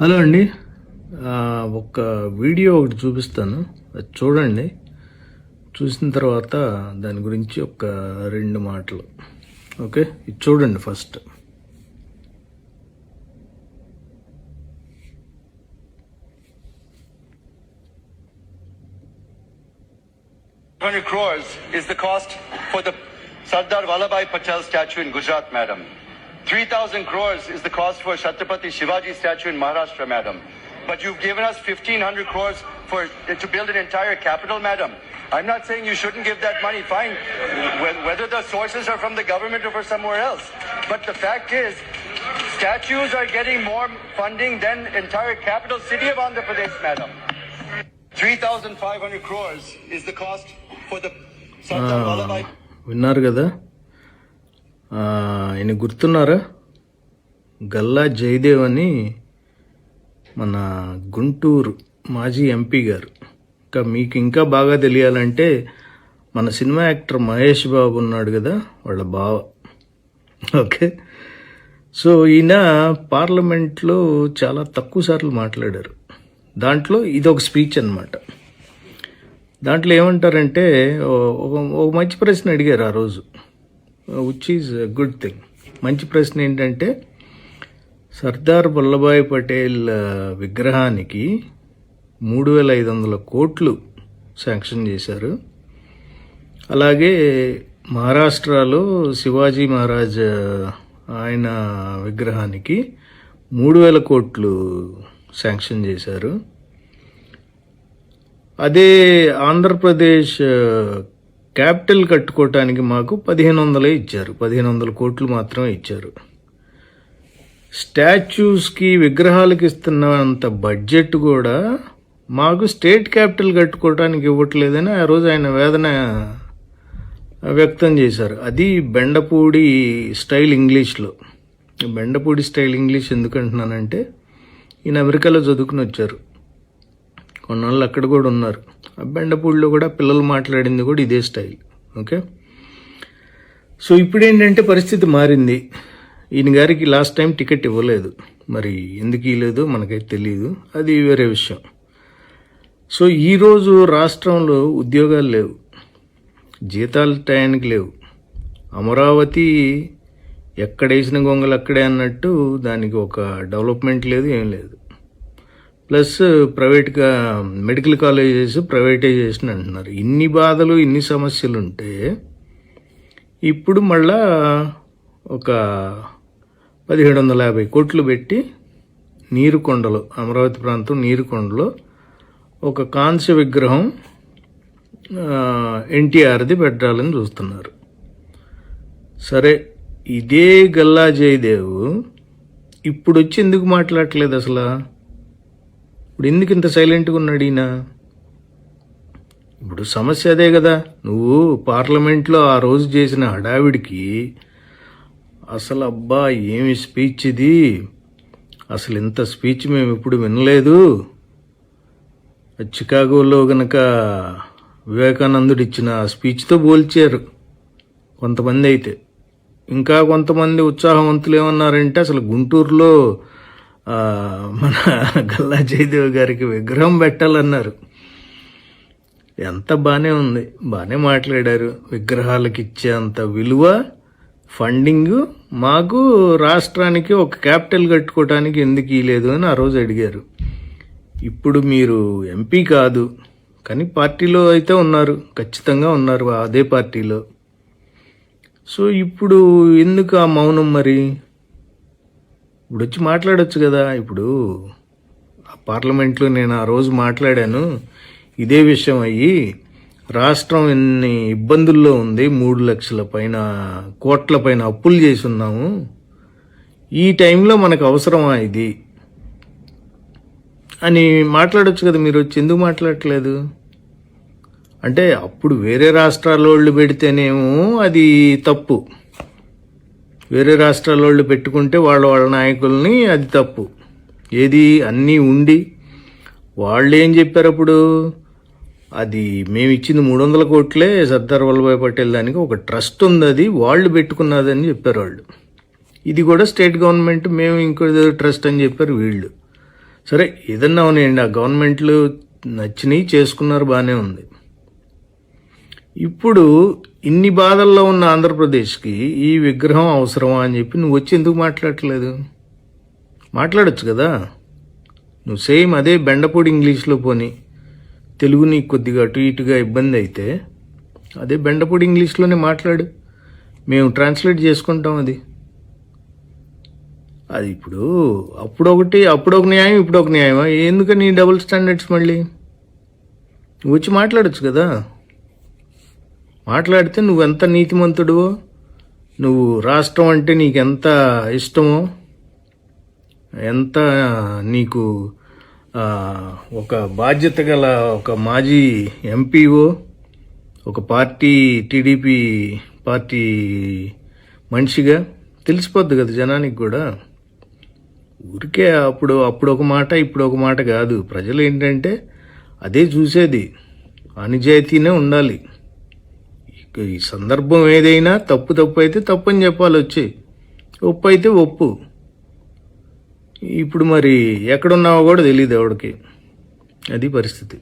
Hello అండి. ఒక video ఒకటి చూపిస్తాను, అది చూడండి. చూసిన తర్వాత దాని గురించి ఒక 2 మాటలు. ఓకే, ఇది చూడండి first. crores is the cost for the Sardar Vallabhbhai Patel statue in Gujarat, madam. 3,000 crores is the cost for Chhatrapati Shivaji statue in Maharashtra, madam. But you've given us 1,500 crores to build an entire capital, madam. I'm not saying you shouldn't give that money, fine, whether the sources are from the government or from somewhere else. But the fact is, statues are getting more funding than entire capital city of Andhra Pradesh, madam. 3,500 crores is the cost for the Sardar Vallabhbhai. విన్నారు కదా, ఆయన గుర్తున్నారా? గల్లా జయదేవ్ అని మన గుంటూరు మాజీ MP గారు. మీకు ఇంకా బాగా తెలియాలంటే మన సినిమా యాక్టర్ మహేష్ బాబు ఉన్నాడు కదా, వాళ్ళ బావ. ఓకే, సో ఈయన పార్లమెంట్లో చాలా తక్కువ సార్లు మాట్లాడారు. దాంట్లో ఇదొక స్పీచ్ అన్నమాట. దాంట్లో ఏమంటారంటే, ఒక మంచి ప్రశ్న అడిగారు ఆ రోజు, విచ్ ఈజ్ గుడ్ థింగ్. మంచి ప్రశ్న ఏంటంటే, సర్దార్ వల్లభాయ్ పటేల్ విగ్రహానికి 3,500 కోట్లు శాంక్షన్ చేశారు. అలాగే మహారాష్ట్రలో శివాజీ మహారాజ్ ఆయన విగ్రహానికి 3,000 కోట్లు శాంక్షన్ చేశారు. అదే ఆంధ్రప్రదేశ్ క్యాపిటల్ కట్టుకోవటానికి మాకు 1,500 ఇచ్చారు, 1,500 కోట్లు మాత్రమే ఇచ్చారు. స్టాచ్యూస్కి విగ్రహాలకు ఇస్తున్నంత బడ్జెట్ కూడా మాకు స్టేట్ క్యాపిటల్ కట్టుకోవటానికి ఇవ్వట్లేదని ఆ రోజు ఆయన వేదన వ్యక్తం చేశారు. అది బెండపూడి స్టైల్ ఇంగ్లీష్లో. బెండపూడి స్టైల్ ఇంగ్లీష్ ఎందుకంటున్నానంటే, ఈయన అమెరికాలో చదువుకుని వచ్చారు, కొన్నాళ్ళు అక్కడ కూడా ఉన్నారు. బెండపూడిలో కూడా పిల్లలు మాట్లాడింది కూడా ఇదే స్టైల్. ఓకే, సో ఇప్పుడు ఏంటంటే పరిస్థితి మారింది. ఈయన గారికి లాస్ట్ టైం టికెట్ ఇవ్వలేదు, మరి ఎందుకు ఇవ్వలేదు మనకైతే తెలియదు, అది వేరే విషయం. సో ఈరోజు రాష్ట్రంలో ఉద్యోగాలు లేవు, జీతాలు టయానికి లేవు. అమరావతి ఎక్కడేసిన గొంగలు అక్కడే అన్నట్టు దానికి ఒక డెవలప్మెంట్ లేదు, ఏం లేదు. ప్లస్ ప్రైవేట్గా మెడికల్ కాలేజెస్ ప్రైవేటైజేషన్ అంటున్నారు. ఇన్ని బాధలు, ఇన్ని సమస్యలు ఉంటే ఇప్పుడు మళ్ళా ఒక 1,750 కోట్లు పెట్టి నీరుకొండలో, అమరావతి ప్రాంతం నీరుకొండలో ఒక కాంస్య విగ్రహం ఎన్టీఆర్ది పెట్టాలని చూస్తున్నారు. సరే, ఇదే గల్లా జయదేవ్ ఇప్పుడు వచ్చి ఎందుకు మాట్లాడట్లేదు అసలు? ఇప్పుడు ఎందుకు ఇంత సైలెంట్గా ఉన్నాడు ఈయన? ఇప్పుడు సమస్య అదే కదా. నువ్వు పార్లమెంట్లో ఆ రోజు చేసిన హడావిడికి అసలు అబ్బా ఏమి స్పీచ్ ఇది, అసలు ఇంత స్పీచ్ మేము ఇప్పుడు వినలేదు. చికాగోలో గనక వివేకానందుడు ఇచ్చిన స్పీచ్తో పోల్చారు కొంతమంది. అయితే ఇంకా కొంతమంది ఉత్సాహవంతులు ఏమన్నారంటే, అసలు గుంటూరులో మన గల్లా జయదేవ్ గారికి విగ్రహం పెట్టాలన్నారు. ఎంత బాగానే ఉంది, బాగానే మాట్లాడారు. విగ్రహాలకు ఇచ్చేంత విలువ, ఫండింగ్ మాకు రాష్ట్రానికి ఒక క్యాపిటల్ కట్టుకోవటానికి ఎందుకు ఇవ్వలేదు అని ఆ రోజు అడిగారు. ఇప్పుడు మీరు ఎంపీ కాదు, కానీ పార్టీలో అయితే ఉన్నారు, ఖచ్చితంగా ఉన్నారు అదే పార్టీలో. సో ఇప్పుడు ఎందుకు ఆ మౌనం? మరి ఇప్పుడు వచ్చి మాట్లాడొచ్చు కదా. ఇప్పుడు పార్లమెంట్లో నేను ఆ రోజు మాట్లాడాను ఇదే విషయం అయ్యి, రాష్ట్రం ఎన్ని ఇబ్బందుల్లో ఉంది, 3 లక్షల పైన కోట్ల పైన అప్పులు చేసి ఉన్నాము, ఈ టైంలో మనకు అవసరమా ఇది అని మాట్లాడొచ్చు కదా. మీరు వచ్చి ఎందుకు మాట్లాడట్లేదు? అంటే అప్పుడు వేరే రాష్ట్రాల వాళ్ళు పెడితేనేమో అది తప్పు, వేరే రాష్ట్రాల వాళ్ళు పెట్టుకుంటే వాళ్ళ నాయకుల్ని అది తప్పు. ఏది అన్నీ ఉండి వాళ్ళు ఏం చెప్పారు అప్పుడు? అది మేము ఇచ్చింది 300 కోట్లే సర్దార్ వల్లభాయ్ పటేల్ దానికి ఒక ట్రస్ట్ ఉంది, అది వాళ్ళు పెట్టుకున్నదని చెప్పారు వాళ్ళు. ఇది కూడా స్టేట్ గవర్నమెంట్ మేము ఇంకో ట్రస్ట్ అని చెప్పారు వీళ్ళు. సరే ఏదన్నా ఉన్నాయండి, ఆ గవర్నమెంట్లు నచ్చినవి చేసుకున్నారు, బాగానే ఉంది. ఇప్పుడు ఇన్ని బాధల్లో ఉన్న ఆంధ్రప్రదేశ్కి ఈ విగ్రహం అవసరమా అని చెప్పి నువ్వు వచ్చి ఎందుకు మాట్లాడట్లేదు? మాట్లాడొచ్చు కదా. నువ్వు సేమ్ అదే బెండపూడి ఇంగ్లీష్లో పోని, తెలుగు నీకు కొద్దిగా అటు ఇటుగా ఇబ్బంది అయితే అదే బెండపూడి ఇంగ్లీష్లోనే మాట్లాడు, మేము ట్రాన్స్లేట్ చేసుకుంటాం. అది ఇప్పుడు అప్పుడొక న్యాయం, ఇప్పుడు ఒక న్యాయమా? ఎందుకని డబుల్ స్టాండర్డ్స్? మళ్ళీ నువ్వు వచ్చి మాట్లాడొచ్చు కదా. మాట్లాడితే నువ్వెంత నీతిమంతుడువో, నువ్వు రాష్ట్రం అంటే నీకెంత ఇష్టమో, ఎంత నీకు ఒక బాధ్యత గల ఒక మాజీ ఎంపీఓ, ఒక పార్టీ టీడీపీ పార్టీ మనిషిగా తెలిసిపోద్ది కదా జనానికి కూడా. ఊరికే అప్పుడు ఒక మాట ఇప్పుడు ఒక మాట కాదు. ప్రజలు ఏంటంటే అదే చూసేది, అనిజాయితీనే ఉండాలి. ఈ సందర్భం ఏదైనా తప్పు అయితే తప్పు అని చెప్పాలి, వచ్చి ఒప్పు అయితే ఒప్పు. ఇప్పుడు మరి ఎక్కడున్నావో కూడా తెలియదు ఎవడికి, అది పరిస్థితి.